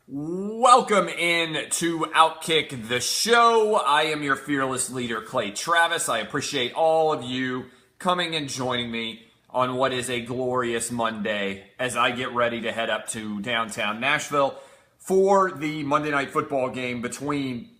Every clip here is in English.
Welcome in to Outkick the Show. I am your fearless leader, Clay Travis. I appreciate all of you coming and joining me on what is a glorious Monday as I get ready to head up to downtown Nashville for the Monday Night Football game between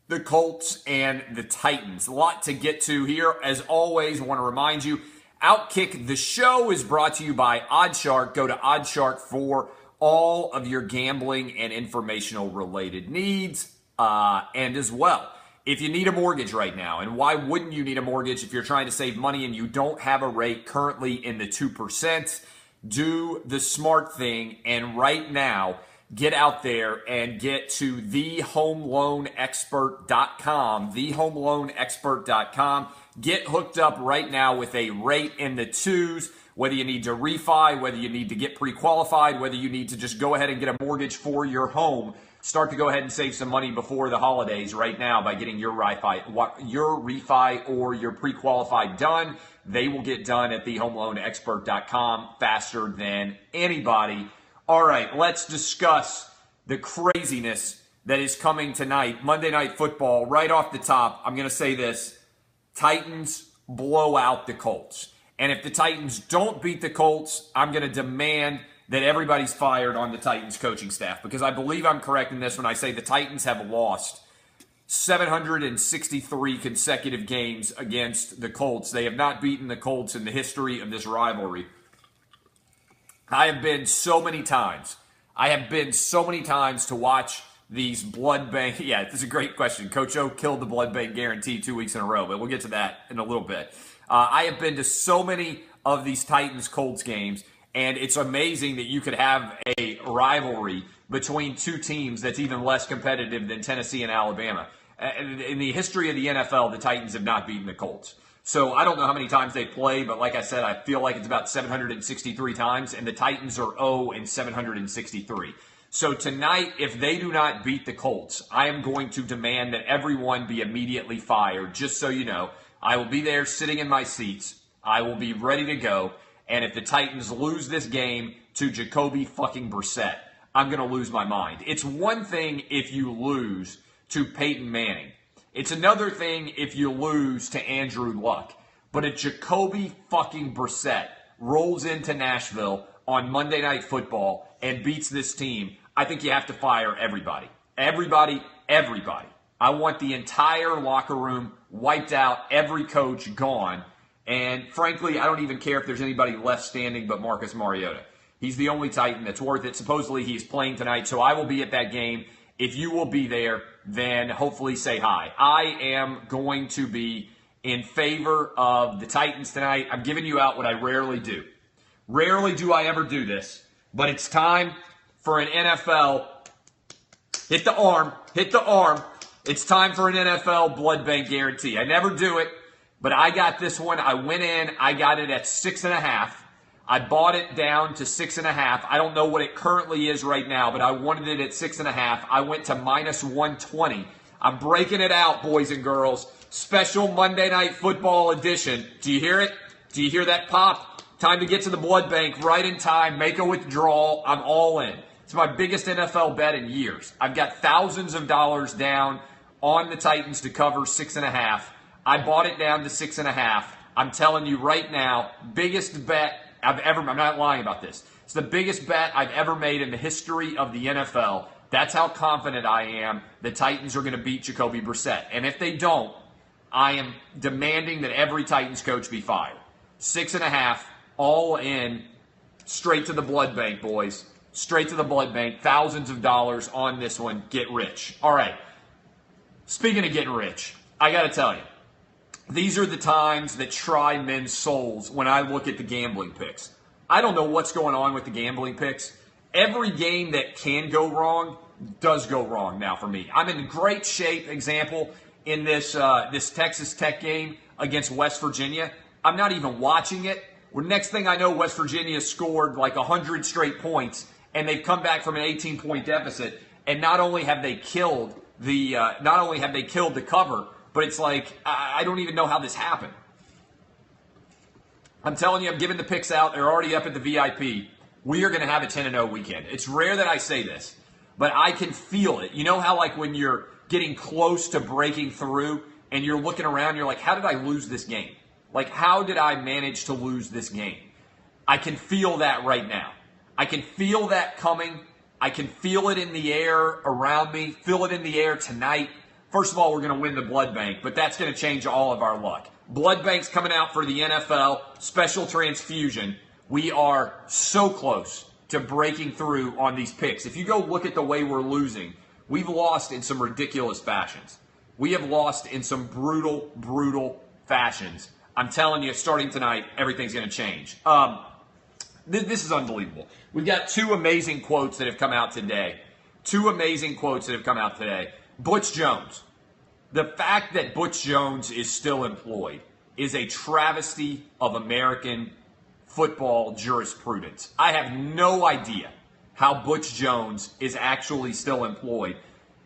the Colts and the Titans. A lot to get to here. As always, I want to remind you, Outkick the Show is brought to you by Oddshark. Go to Oddshark for all of your gambling and informational related needs. And as well, if you need a mortgage right now, and why wouldn't you need a mortgage if you're trying to save money and you don't have a rate currently in the 2%, do the smart thing and right now get out there and get to thehomeloanexpert.com, thehomeloanexpert.com. Get hooked up right now with a rate in the 2s. Whether you need to refi, whether you need to get pre-qualified, whether you need to just go ahead and get a mortgage for your home, start to go ahead and save some money before the holidays right now by getting your refi or your pre-qualified done. They will get done at thehomeloanexpert.com faster than anybody. All right, let's discuss the craziness that is coming tonight. Monday Night Football, right off the top, I'm going to say this. Titans blow out the Colts. And if the Titans don't beat the Colts, I'm going to demand that everybody's fired on the Titans coaching staff, because I believe I'm correct in this when I say the Titans have lost 763 consecutive games against the Colts. They have not beaten the Colts in the history of this rivalry. I have been so many times to watch these blood bank. Yeah, this is a great question. Coach O killed the blood bank guarantee 2 weeks in a row, but we'll get to that in a little bit. I have been to so many of these Titans-Colts games, and it's amazing that you could have a rivalry between two teams that's even less competitive than Tennessee and Alabama. In the history of the NFL, the Titans have not beaten the Colts. So I don't know how many times they play, but like I said, I feel like it's about 763 times, and the Titans are 0-763. So tonight, if they do not beat the Colts, I am going to demand that everyone be immediately fired, just so you know. I will be there sitting in my seats. I will be ready to go. And if the Titans lose this game to Jacoby fucking Brissett, I'm going to lose my mind. It's one thing if you lose to Peyton Manning. It's another thing if you lose to Andrew Luck. But if Jacoby fucking Brissett rolls into Nashville on Monday Night Football and beats this team, I think you have to fire everybody. Everybody. I want the entire locker room wiped out, every coach gone. And frankly, I don't even care if there's anybody left standing but Marcus Mariota. He's the only Titan that's worth it. Supposedly he's playing tonight, so I will be at that game. If you will be there, then hopefully say hi. I am going to be in favor of the Titans tonight. I'm giving you out what I rarely do. Rarely do I ever do this, but it's time for an NFL. Hit the arm. It's time for an NFL blood bank guarantee. I never do it, but I got this one. I went in. I got it at 6.5. I bought it down to 6.5. I don't know what it currently is right now, but I wanted it at 6.5. I went to -120. I'm breaking it out, boys and girls. Special Monday Night Football edition. Do you hear it? Do you hear that pop? Time to get to the blood bank right in time. Make a withdrawal. I'm all in. It's my biggest NFL bet in years. I've got thousands of dollars down on the Titans to cover 6.5. I bought it down to 6.5. I'm telling you right now, biggest bet I've ever, I'm not lying about this. It's the biggest bet I've ever made in the history of the NFL. That's how confident I am the Titans are going to beat Jacoby Brissett. And if they don't, I am demanding that every Titans coach be fired. 6.5, all in, straight to the blood bank, boys. Straight to the blood bank. Thousands of dollars on this one. Get rich. All right. Speaking of getting rich, I got to tell you, these are the times that try men's souls when I look at the gambling picks. I don't know what's going on with the gambling picks. Every game that can go wrong does go wrong now for me. I'm in great shape, example, in this Texas Tech game against West Virginia. I'm not even watching it. Well, next thing I know, West Virginia scored like 100 straight points, and they've come back from an 18-point deficit. And not only have they killed the cover, but it's like I don't even know how this happened. I'm telling you, I'm giving the picks out. They're already up at the VIP. We are going to have a 10-0 weekend. It's rare that I say this, but I can feel it. You know how like when you're getting close to breaking through and you're looking around, you're like, how did I lose this game? Like, how did I manage to lose this game? I can feel that right now. I can feel that coming. I can feel it in the air around me, feel it in the air tonight. First of all, we're going to win the blood bank, but that's going to change all of our luck. Blood bank's coming out for the NFL, special transfusion. We are so close to breaking through on these picks. If you go look at the way we're losing, we've lost in some ridiculous fashions. We have lost in some brutal, brutal fashions. I'm telling you, starting tonight, everything's going to change. This is unbelievable. We've got two amazing quotes that have come out today. Butch Jones. The fact that Butch Jones is still employed is a travesty of American football jurisprudence. I have no idea how Butch Jones is actually still employed.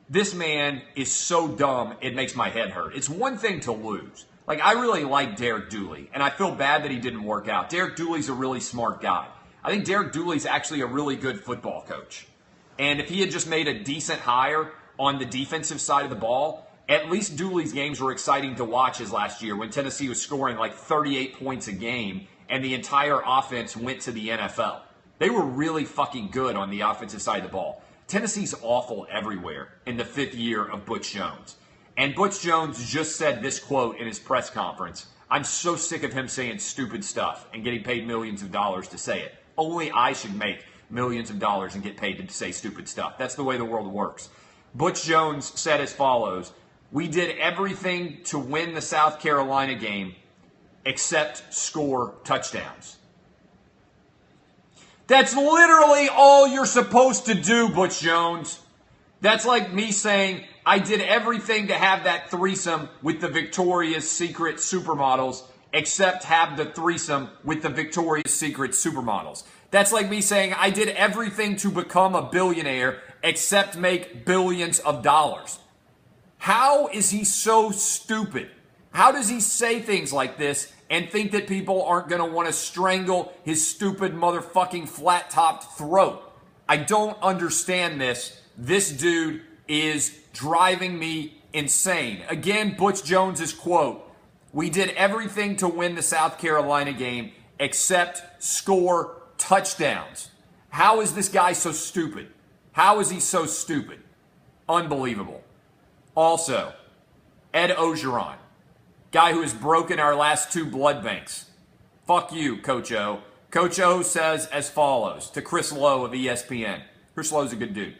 This man is so dumb, it makes my head hurt. It's one thing to lose. Like, I really like Derek Dooley, and I feel bad that he didn't work out. Derek Dooley's a really smart guy. I think Derek Dooley's actually a really good football coach. And if he had just made a decent hire on the defensive side of the ball, at least Dooley's games were exciting to watch as last year when Tennessee was scoring like 38 points a game and the entire offense went to the NFL. They were really fucking good on the offensive side of the ball. Tennessee's awful everywhere in the 5th year of Butch Jones. And Butch Jones just said this quote in his press conference. I'm so sick of him saying stupid stuff and getting paid millions of dollars to say it. Only I should make millions of dollars and get paid to say stupid stuff. That's the way the world works. Butch Jones said as follows, we did everything to win the South Carolina game except score touchdowns. That's literally all you're supposed to do, Butch Jones. That's like me saying, I did everything to have that threesome with the Victoria's Secret supermodels except have the threesome with the Victoria's Secret supermodels. That's like me saying, I did everything to become a billionaire except make billions of dollars. How is he so stupid? How does he say things like this and think that people aren't going to want to strangle his stupid motherfucking flat-topped throat? I don't understand this. This dude is driving me insane. Again, Butch Jones's quote, we did everything to win the South Carolina game except score touchdowns. How is this guy so stupid? How is he so stupid? Unbelievable. Also, Ed Ogeron, guy who has broken our last 2 blood banks. Fuck you, Coach O. Coach O says as follows to Chris Lowe of ESPN. Chris Lowe's a good dude.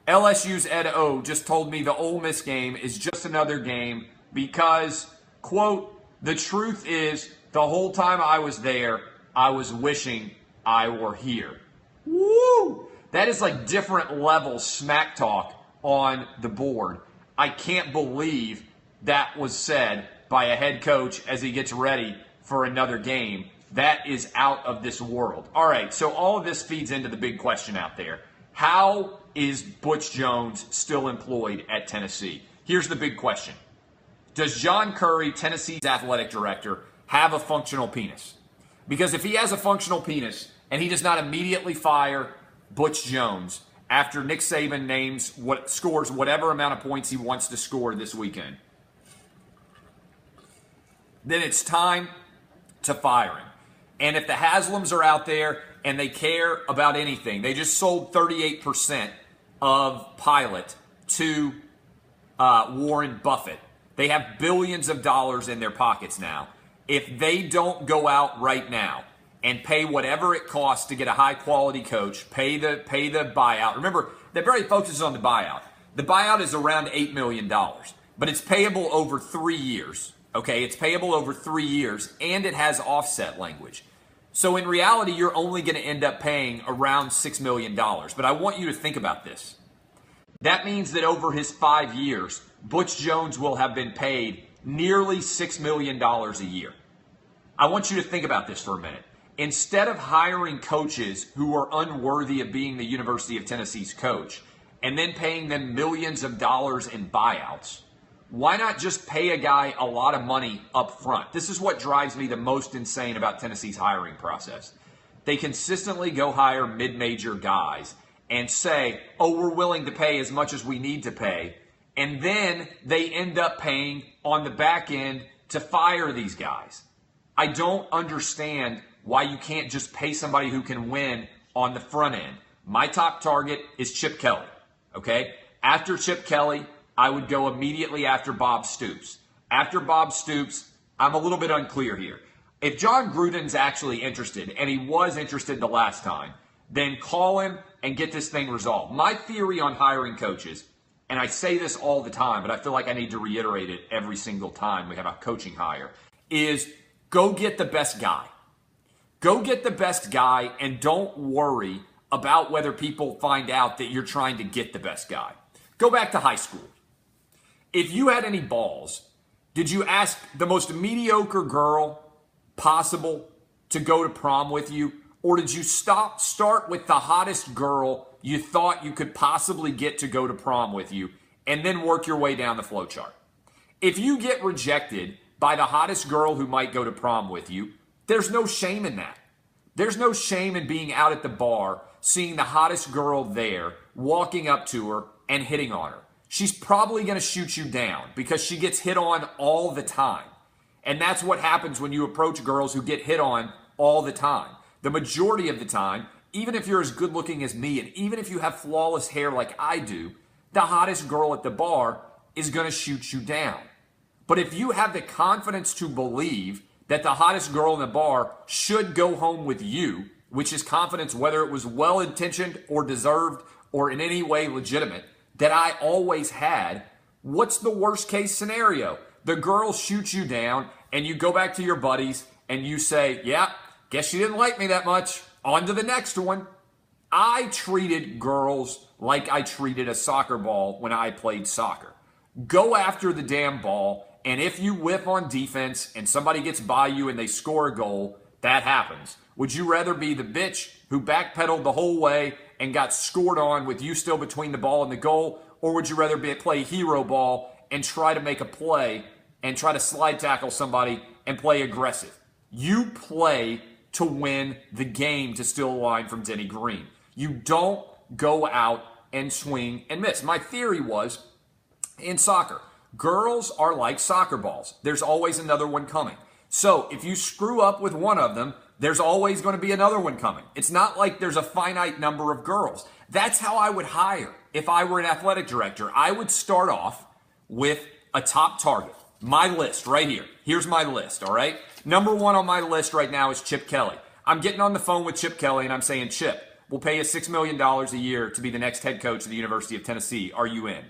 LSU's Ed O just told me the Ole Miss game is just another game because, quote, the truth is the whole time I was there, I was wishing I were here. Woo! That is like different level smack talk on the board. I can't believe that was said by a head coach as he gets ready for another game. That is out of this world. All right, so all of this feeds into the big question out there. How is Butch Jones still employed at Tennessee? Here's the big question. Does John Currie, Tennessee's athletic director, have a functional penis? Because if he has a functional penis and he does not immediately fire Butch Jones after Nick Saban scores whatever amount of points he wants to score this weekend, then it's time to fire him. And if the Haslams are out there and they care about anything, they just sold 38% of Pilot to Warren Buffett. They have billions of dollars in their pockets now. If they don't go out right now and pay whatever it costs to get a high-quality coach, pay the buyout. Remember, that very focuses on the buyout. The buyout is around $8 million, but it's payable over 3 years. Okay, it's payable over 3 years, and it has offset language. So in reality, you're only going to end up paying around $6 million. But I want you to think about this. That means that over his 5 years, Butch Jones will have been paid nearly $6 million a year. I want you to think about this for a minute. Instead of hiring coaches who are unworthy of being the University of Tennessee's coach and then paying them millions of dollars in buyouts, why not just pay a guy a lot of money up front? This is what drives me the most insane about Tennessee's hiring process. They consistently go hire mid-major guys, and say, oh, we're willing to pay as much as we need to pay, and then they end up paying on the back end to fire these guys. I don't understand why you can't just pay somebody who can win on the front end. My top target is Chip Kelly, okay? After Chip Kelly, I would go immediately after Bob Stoops. After Bob Stoops, I'm a little bit unclear here. If John Gruden's actually interested, and he was interested the last time, then call him and get this thing resolved. My theory on hiring coaches, and I say this all the time, but I feel like I need to reiterate it every single time we have a coaching hire, is go get the best guy. Go get the best guy and don't worry about whether people find out that you're trying to get the best guy. Go back to high school. If you had any balls, did you ask the most mediocre girl possible to go to prom with you? Or did you start with the hottest girl you thought you could possibly get to go to prom with you and then work your way down the flow chart? If you get rejected by the hottest girl who might go to prom with you, there's no shame in that. There's no shame in being out at the bar, seeing the hottest girl there, walking up to her and hitting on her. She's probably going to shoot you down because she gets hit on all the time. And that's what happens when you approach girls who get hit on all the time. The majority of the time, even if you're as good looking as me and even if you have flawless hair like I do, the hottest girl at the bar is going to shoot you down. But if you have the confidence to believe that the hottest girl in the bar should go home with you, which is confidence whether it was well-intentioned or deserved or in any way legitimate, that I always had, what's the worst case scenario? The girl shoots you down and you go back to your buddies and you say, yeah, guess she didn't like me that much. On to the next one. I treated girls like I treated a soccer ball when I played soccer. Go after the damn ball, and if you whip on defense and somebody gets by you and they score a goal, that happens. Would you rather be the bitch who backpedaled the whole way and got scored on with you still between the ball and the goal, or would you rather play hero ball and try to make a play and try to slide tackle somebody and play aggressive? You play to win the game, to steal a line from Denny Green. You don't go out and swing and miss. My theory was, in soccer, girls are like soccer balls. There's always another one coming. So if you screw up with one of them, there's always going to be another one coming. It's not like there's a finite number of girls. That's how I would hire if I were an athletic director. I would start off with a top target. My list right here. Here's my list, all right? Number one on my list right now is Chip Kelly. I'm getting on the phone with Chip Kelly and I'm saying, Chip, we'll pay you $6 million a year to be the next head coach of the University of Tennessee. Are you in?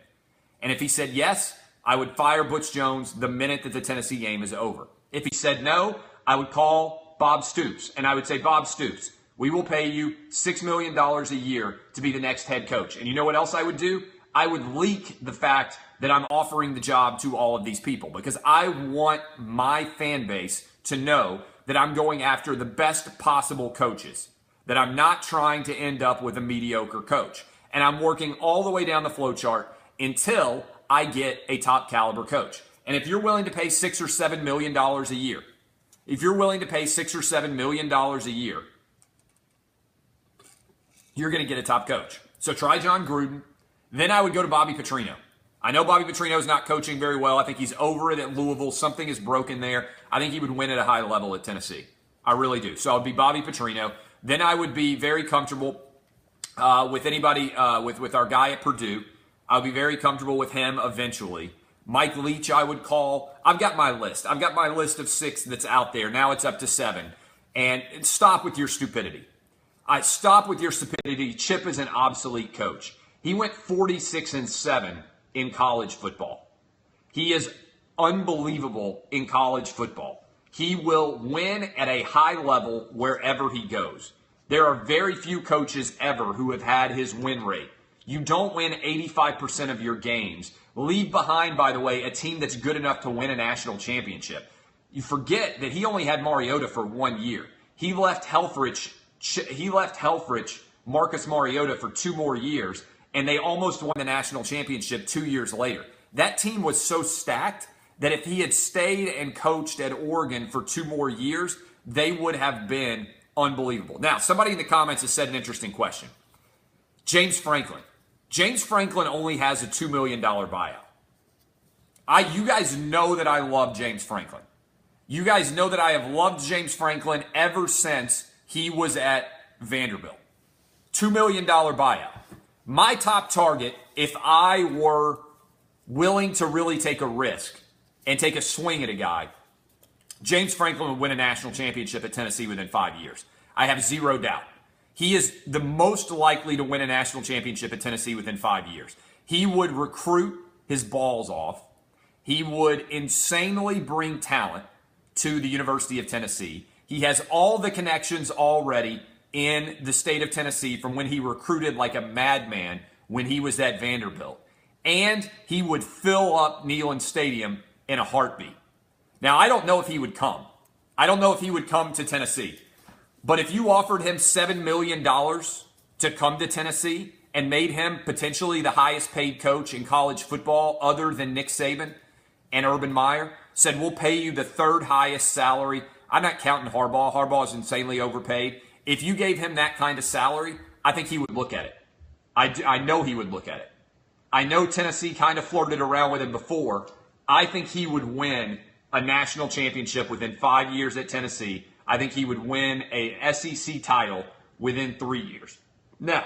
And if he said yes, I would fire Butch Jones the minute that the Tennessee game is over. If he said no, I would call Bob Stoops and I would say, Bob Stoops, we will pay you $6 million a year to be the next head coach. And you know what else I would do? I would leak the fact that I'm offering the job to all of these people because I want my fan base to know that I'm going after the best possible coaches, that I'm not trying to end up with a mediocre coach. And I'm working all the way down the flow chart until I get a top caliber coach. And if you're willing to pay $6 or $7 million a year, if you're willing to pay $6 or $7 million a year, you're going to get a top coach. So try John Gruden. Then I would go to Bobby Petrino. I know Bobby Petrino is not coaching very well. I think he's over it at Louisville. Something is broken there. I think he would win at a high level at Tennessee. I really do. So I would be Bobby Petrino. Then I would be very comfortable with anybody, with our guy at Purdue. I would be very comfortable with him eventually. Mike Leach I would call. I've got my list. I've got my list of 6 that's out there. Now it's up to 7. And stop with your stupidity. Stop with your stupidity. Chip is an obsolete coach. He went 46-7 in college football. He is unbelievable in college football. He will win at a high level wherever he goes. There are very few coaches ever who have had his win rate. You don't win 85% of your games. Leave behind, by the way, a team that's good enough to win a national championship. You forget that he only had Mariota for 1 year. He left Helfrich, Marcus Mariota, for 2 more years, and they almost won the national championship 2 years later. That team was so stacked that if he had stayed and coached at Oregon for 2 more years, they would have been unbelievable. Now, somebody in the comments has said an interesting question. James Franklin. James Franklin only has a $2 million buyout. You guys know that I love James Franklin. You guys know that I have loved James Franklin ever since he was at Vanderbilt. $2 million buyout. My top target, if I were willing to really take a risk and take a swing at a guy, James Franklin would win a national championship at Tennessee within 5 years. I have zero doubt. He is the most likely to win a national championship at Tennessee within 5 years. He would recruit his balls off. He would insanely bring talent to the University of Tennessee. He has all the connections already in the state of Tennessee from when he recruited like a madman when he was at Vanderbilt. And he would fill up Neyland Stadium in a heartbeat. Now, I don't know if he would come. I don't know if he would come to Tennessee. But if you offered him $7 million to come to Tennessee and made him potentially the highest paid coach in college football other than Nick Saban and Urban Meyer, said, we'll pay you the third highest salary. I'm not counting Harbaugh. Harbaugh is insanely overpaid. If you gave him that kind of salary, I think he would look at it. I know he would look at it. I know Tennessee kind of flirted around with him before. I think he would win a national championship within 5 years at Tennessee. I think he would win a SEC title within 3 years. Now,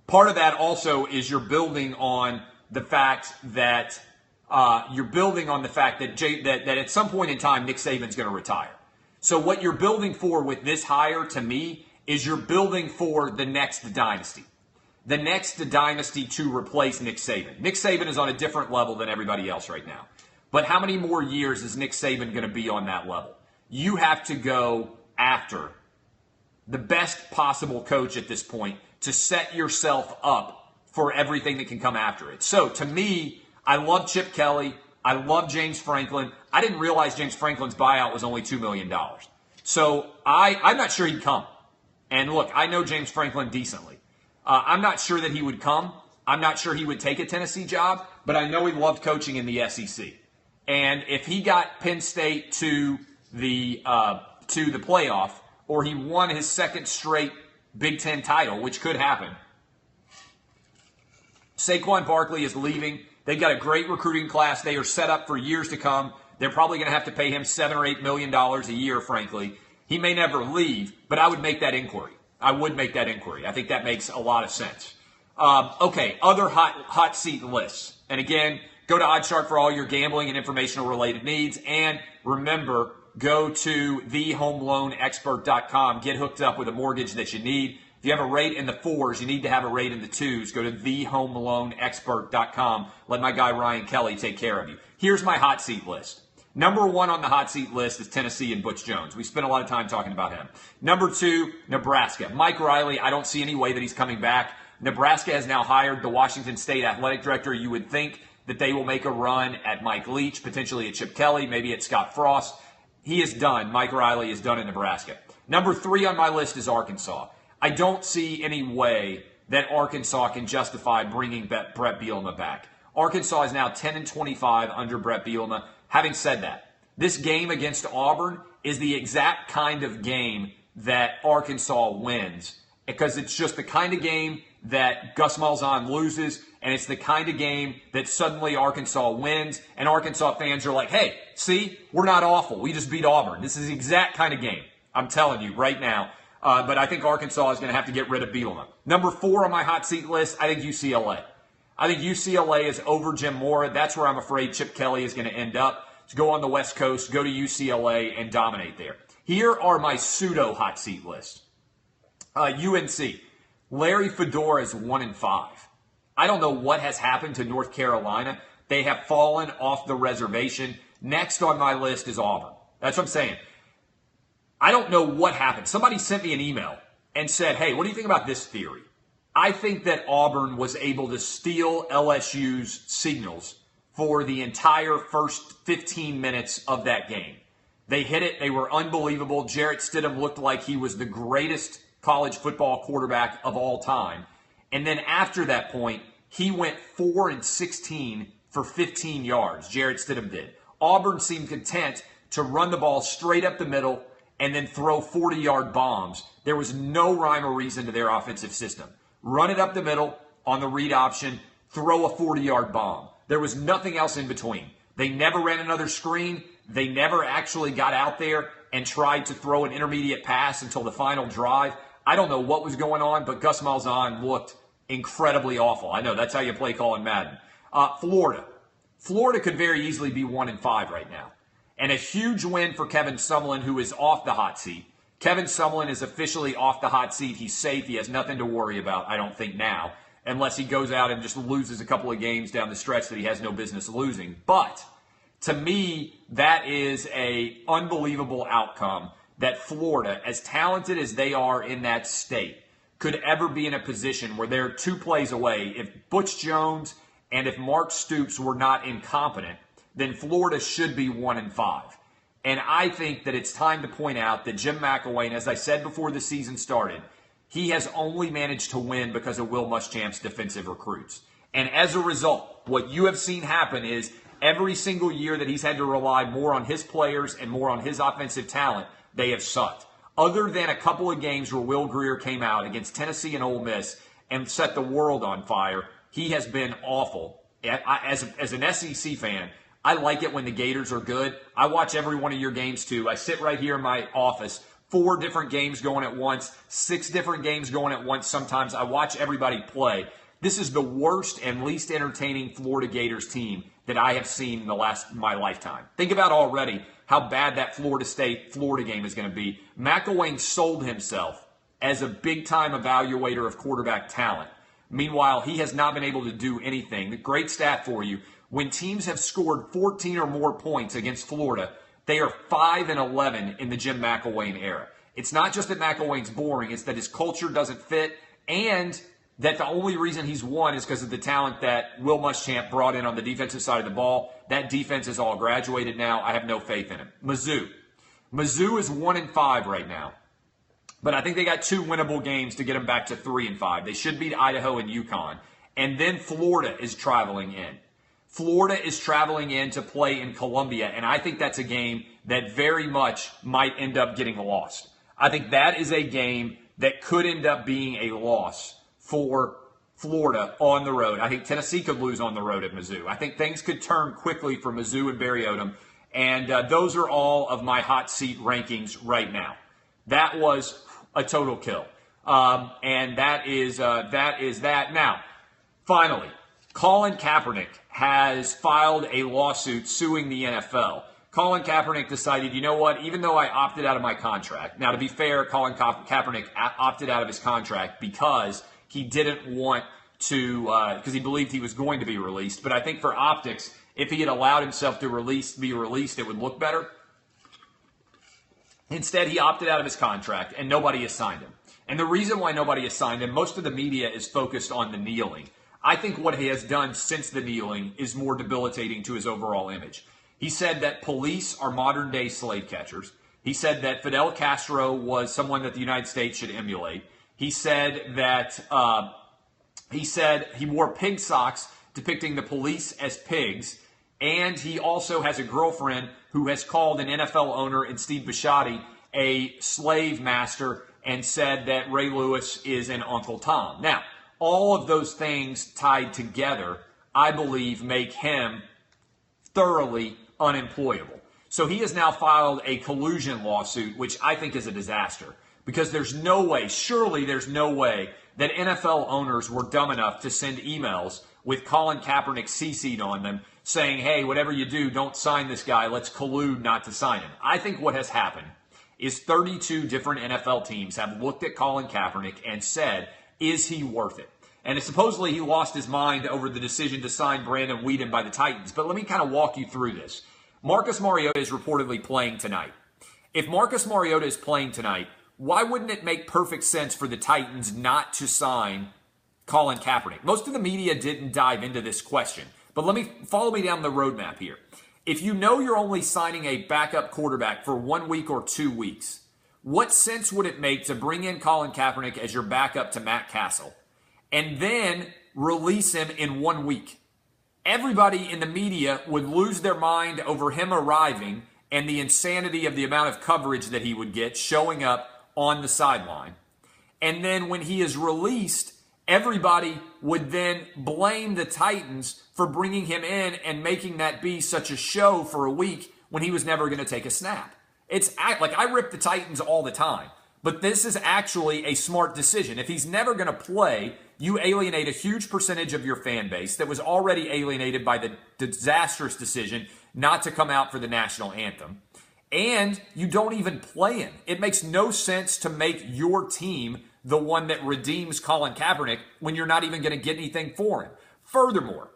part of that also is you're building on the fact that that at some point in time Nick Saban's going to retire. So what you're building for with this hire, to me, is you're building for the next dynasty. The next dynasty to replace Nick Saban. Nick Saban is on a different level than everybody else right now. But how many more years is Nick Saban going to be on that level? You have to go after the best possible coach at this point to set yourself up for everything that can come after it. So to me, I love Chip Kelly. I love James Franklin. I didn't realize James Franklin's buyout was only $2 million. So I'm not sure he'd come. And look, I know James Franklin decently. I'm not sure that he would come. I'm not sure he would take a Tennessee job, but I know he loved coaching in the SEC. And if he got Penn State to the playoff, or he won his second straight Big Ten title, which could happen, Saquon Barkley is leaving. They've got a great recruiting class. They are set up for years to come. They're probably going to have to pay him $7 or $8 million a year, frankly. He may never leave, but I would make that inquiry. I think that makes a lot of sense. Okay, other hot seat lists. And again, go to OddsShark for all your gambling and informational related needs. And remember, go to thehomeloanexpert.com. Get hooked up with a mortgage that you need. If you have a rate in the 4s, you need to have a rate in the 2s. Go to thehomeloanexpert.com. Let my guy Ryan Kelly take care of you. Here's my hot seat list. Number 1 on the hot seat list is Tennessee and Butch Jones. We spent a lot of time talking about him. Number 2, Nebraska. Mike Riley, I don't see any way that he's coming back. Nebraska has now hired the Washington State athletic director. You would think that they will make a run at Mike Leach, potentially at Chip Kelly, maybe at Scott Frost. He is done. Mike Riley is done in Nebraska. Number 3 on my list is Arkansas. I don't see any way that Arkansas can justify bringing Brett Bielema back. Arkansas is now 10-25 under Brett Bielema. Having said that, this game against Auburn is the exact kind of game that Arkansas wins, because it's just the kind of game that Gus Malzahn loses, and it's the kind of game that suddenly Arkansas wins, and Arkansas fans are like, hey, see, we're not awful. We just beat Auburn. This is the exact kind of game, I'm telling you right now. But I think Arkansas is going to have to get rid of Bielema. Number 4 on my hot seat list, I think UCLA. I think UCLA is over Jim Mora. That's where I'm afraid Chip Kelly is going to end up. To go on the West Coast, go to UCLA, and dominate there. Here are my pseudo hot seat list. UNC. Larry Fedora is 1-5. I don't know what has happened to North Carolina. They have fallen off the reservation. Next on my list is Auburn. That's what I'm saying. I don't know what happened. Somebody sent me an email and said, hey, what do you think about this theory? I think that Auburn was able to steal LSU's signals for the entire first 15 minutes of that game. They hit it. They were unbelievable. Jarrett Stidham looked like he was the greatest college football quarterback of all time. And then after that point, he went 4-16 for 15 yards. Jarrett Stidham did. Auburn seemed content to run the ball straight up the middle and then throw 40-yard bombs. There was no rhyme or reason to their offensive system. run it up the middle on the read option, throw a 40-yard bomb. There was nothing else in between. They never ran another screen. They never actually got out there and tried to throw an intermediate pass until the final drive. I don't know what was going on, but Gus Malzahn looked incredibly awful. I know that's how you play call in Madden. Florida. Florida could very easily be 1-5 right now. And a huge win for Kevin Sumlin, who is off the hot seat. Kevin Sumlin is officially off the hot seat. He's safe. He has nothing to worry about, I don't think, now, unless he goes out and just loses a couple of games down the stretch that he has no business losing. But to me, that is an unbelievable outcome that Florida, as talented as they are in that state, could ever be in a position where they're 2 plays away. If Butch Jones and if Mark Stoops were not incompetent, then Florida should be 1-5. And I think that it's time to point out that Jim McElwain, as I said before the season started, he has only managed to win because of Will Muschamp's defensive recruits. And as a result, what you have seen happen is every single year that he's had to rely more on his players and more on his offensive talent, they have sucked. Other than a couple of games where Will Grier came out against Tennessee and Ole Miss and set the world on fire, he has been awful. As an SEC fan, I like it when the Gators are good. I watch every one of your games too. I sit right here in my office, 4 different games going at once, 6 different games going at once sometimes. I watch everybody play. This is the worst and least entertaining Florida Gators team that I have seen in my lifetime. Think about already how bad that Florida State-Florida game is going to be. McElwain sold himself as a big-time evaluator of quarterback talent. Meanwhile, he has not been able to do anything. The great stat for you, when teams have scored 14 or more points against Florida, they are 5-11 in the Jim McElwain era. It's not just that McElwain's boring, it's that his culture doesn't fit, and that the only reason he's won is because of the talent that Will Muschamp brought in on the defensive side of the ball. That defense is all graduated now. I have no faith in him. Mizzou is 1-5 right now. But I think they got 2 winnable games to get them back to 3-5. They should beat Idaho and UConn. And then Florida is traveling in. Florida is traveling in to play in Columbia, and I think that's a game that very much might end up getting lost. I think that is a game that could end up being a loss for Florida on the road. I think Tennessee could lose on the road at Mizzou. I think things could turn quickly for Mizzou and Barry Odom, and those are all of my hot seat rankings right now. That was a total kill, and that is that. Now, finally, Colin Kaepernick has filed a lawsuit suing the NFL. Colin Kaepernick decided, you know what, even though I opted out of my contract. Now, to be fair, Colin Kaepernick opted out of his contract because he didn't want to, because he believed he was going to be released. But I think for optics, if he had allowed himself to be released, it would look better. Instead, he opted out of his contract, and nobody has signed him. And the reason why nobody has signed him, most of the media is focused on the kneeling. I think what he has done since the kneeling is more debilitating to his overall image. He said that police are modern-day slave catchers. He said that Fidel Castro was someone that the United States should emulate. He said that he wore pig socks depicting the police as pigs, and he also has a girlfriend who has called an NFL owner and Steve Bisciotti a slave master and said that Ray Lewis is an Uncle Tom. Now, all of those things tied together, I believe, make him thoroughly unemployable. So he has now filed a collusion lawsuit, which I think is a disaster. Because there's no way, surely there's no way, that NFL owners were dumb enough to send emails with Colin Kaepernick CC'd on them saying, hey, whatever you do, don't sign this guy. Let's collude not to sign him. I think what has happened is 32 different NFL teams have looked at Colin Kaepernick and said, is he worth it? And supposedly he lost his mind over the decision to sign Brandon Weeden by the Titans. But let me kind of walk you through this. Marcus Mariota is reportedly playing tonight. If Marcus Mariota is playing tonight, why wouldn't it make perfect sense for the Titans not to sign Colin Kaepernick? Most of the media didn't dive into this question. But follow me down the roadmap here. If you know you're only signing a backup quarterback for 1 week or 2 weeks, what sense would it make to bring in Colin Kaepernick as your backup to Matt Castle and then release him in 1 week? Everybody in the media would lose their mind over him arriving and the insanity of the amount of coverage that he would get showing up on the sideline. And then when he is released, everybody would then blame the Titans for bringing him in and making that be such a show for a week when he was never going to take a snap. It's like, I rip the Titans all the time, but this is actually a smart decision. If he's never going to play, you alienate a huge percentage of your fan base that was already alienated by the disastrous decision not to come out for the national anthem. And you don't even play him. It makes no sense to make your team the one that redeems Colin Kaepernick when you're not even going to get anything for him. Furthermore,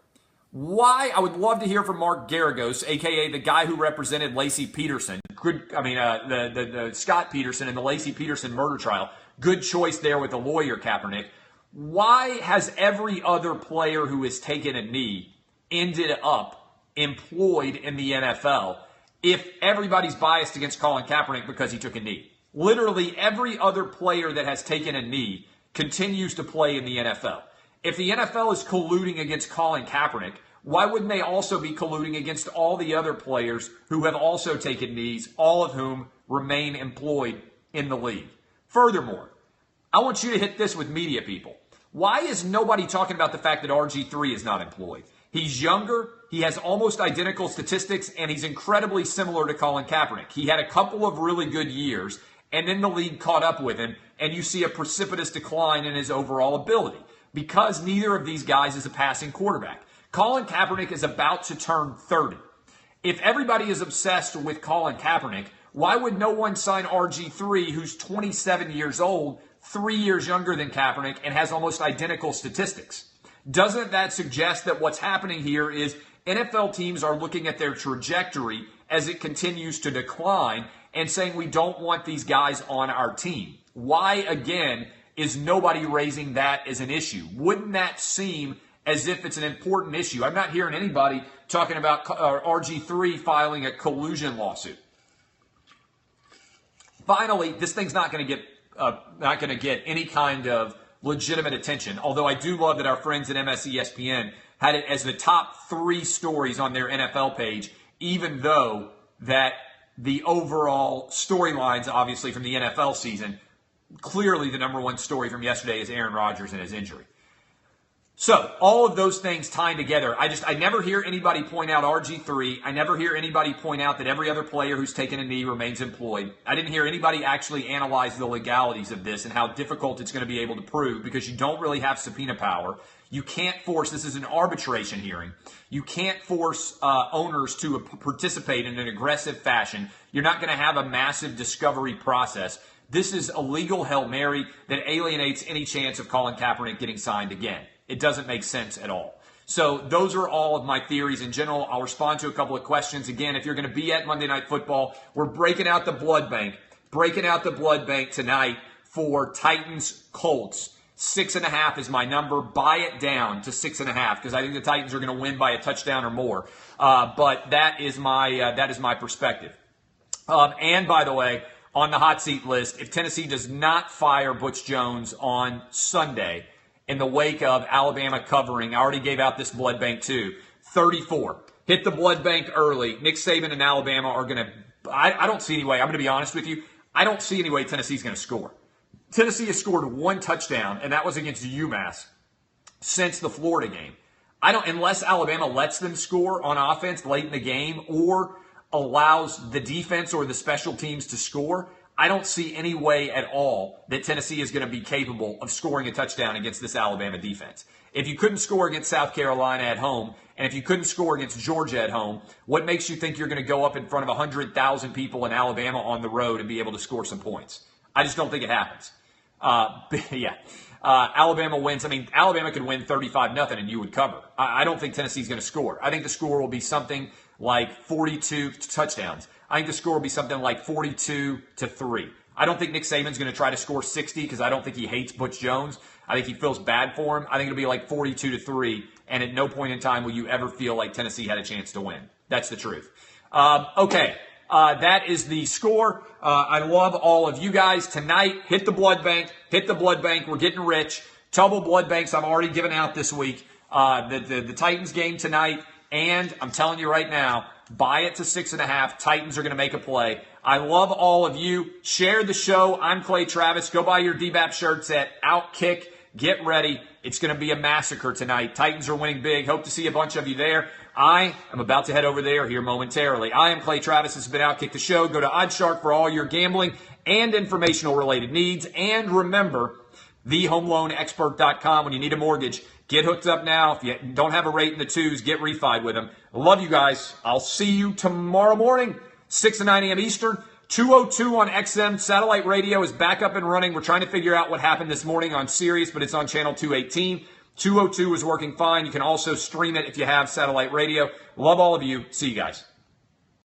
why I would love to hear from Mark Garagos, aka the guy who represented Lacey Peterson. The Scott Peterson in the Lacey Peterson murder trial. Good choice there with the lawyer Kaepernick. Why has every other player who has taken a knee ended up employed in the NFL if everybody's biased against Colin Kaepernick because he took a knee? Literally every other player that has taken a knee continues to play in the NFL. If the NFL is colluding against Colin Kaepernick, why wouldn't they also be colluding against all the other players who have also taken knees, all of whom remain employed in the league? Furthermore, I want you to hit this with media people. Why is nobody talking about the fact that RG3 is not employed? He's younger, he has almost identical statistics, and he's incredibly similar to Colin Kaepernick. He had a couple of really good years, and then the league caught up with him, and you see a precipitous decline in his overall ability because neither of these guys is a passing quarterback. Colin Kaepernick is about to turn 30. If everybody is obsessed with Colin Kaepernick, why would no one sign RG3, who's 27 years old, 3 years younger than Kaepernick, and has almost identical statistics? Doesn't that suggest that what's happening here is NFL teams are looking at their trajectory as it continues to decline and saying we don't want these guys on our team? Why, again, is nobody raising that as an issue? Wouldn't that seem as if it's an important issue? I'm not hearing anybody talking about RG3 filing a collusion lawsuit. Finally, this thing's not going to get any kind of legitimate attention, although I do love that our friends at MSESPN had it as the top 3 stories on their NFL page, even though that the overall storylines, obviously, from the NFL season, clearly the number one story from yesterday is Aaron Rodgers and his injury. So, all of those things tying together, I never hear anybody point out RG3. I never hear anybody point out that every other player who's taken a knee remains employed. I didn't hear anybody actually analyze the legalities of this and how difficult it's going to be able to prove because you don't really have subpoena power. You can't force, this is an arbitration hearing. You can't force owners to participate in an aggressive fashion. You're not going to have a massive discovery process. This is a legal Hail Mary that alienates any chance of Colin Kaepernick getting signed again. It doesn't make sense at all. So those are all of my theories in general. I'll respond to a couple of questions. Again, if you're going to be at Monday Night Football, we're breaking out the blood bank. Breaking out the blood bank tonight for Titans Colts. 6.5 is my number. Buy it down to 6.5 because I think the Titans are going to win by a touchdown or more. But that is my perspective. And by the way, on the hot seat list, if Tennessee does not fire Butch Jones on Sunday, in the wake of Alabama covering, I already gave out this blood bank too, 34. Hit the blood bank early. Nick Saban and Alabama are going to, I don't see any way, I'm going to be honest with you, I don't see any way Tennessee's going to score. Tennessee has scored 1 touchdown, and that was against UMass, since the Florida game. Unless Alabama lets them score on offense late in the game or allows the defense or the special teams to score, I don't see any way at all that Tennessee is going to be capable of scoring a touchdown against this Alabama defense. If you couldn't score against South Carolina at home, and if you couldn't score against Georgia at home, what makes you think you're going to go up in front of 100,000 people in Alabama on the road and be able to score some points? I just don't think it happens. Alabama wins. I mean, Alabama could win 35-0 and you would cover. I don't think Tennessee's going to score. I think the score will be something like 42 touchdowns. I think the score will be something like 42-3. I don't think Nick Saban's going to try to score 60 because I don't think he hates Butch Jones. I think he feels bad for him. I think it'll be like 42-3, and at no point in time will you ever feel like Tennessee had a chance to win. That's the truth. Okay. That is the score. I love all of you guys. Tonight, hit the blood bank. Hit the blood bank. We're getting rich. Double blood banks I'm already giving out this week. The Titans game tonight. And I'm telling you right now, buy it to 6.5. Titans are going to make a play. I love all of you. Share the show. I'm Clay Travis. Go buy your DBAP shirts at Outkick Get ready. It's going to be a massacre tonight. Titans are winning big. Hope to see a bunch of you there. I am about to head over there here momentarily. I am Clay Travis. This has been Outkick the Show. Go to OddsShark for all your gambling and informational related needs. And remember, thehomeloanexpert.com. When you need a mortgage, get hooked up now. If you don't have a rate in the twos, get refied with them. Love you guys. I'll see you tomorrow morning, 6 to 9 a.m. Eastern. 202 on XM. Satellite radio is back up and running. We're trying to figure out what happened this morning on Sirius, but it's on channel 218. 202 is working fine. You can also stream it if you have satellite radio. Love all of you. See you guys.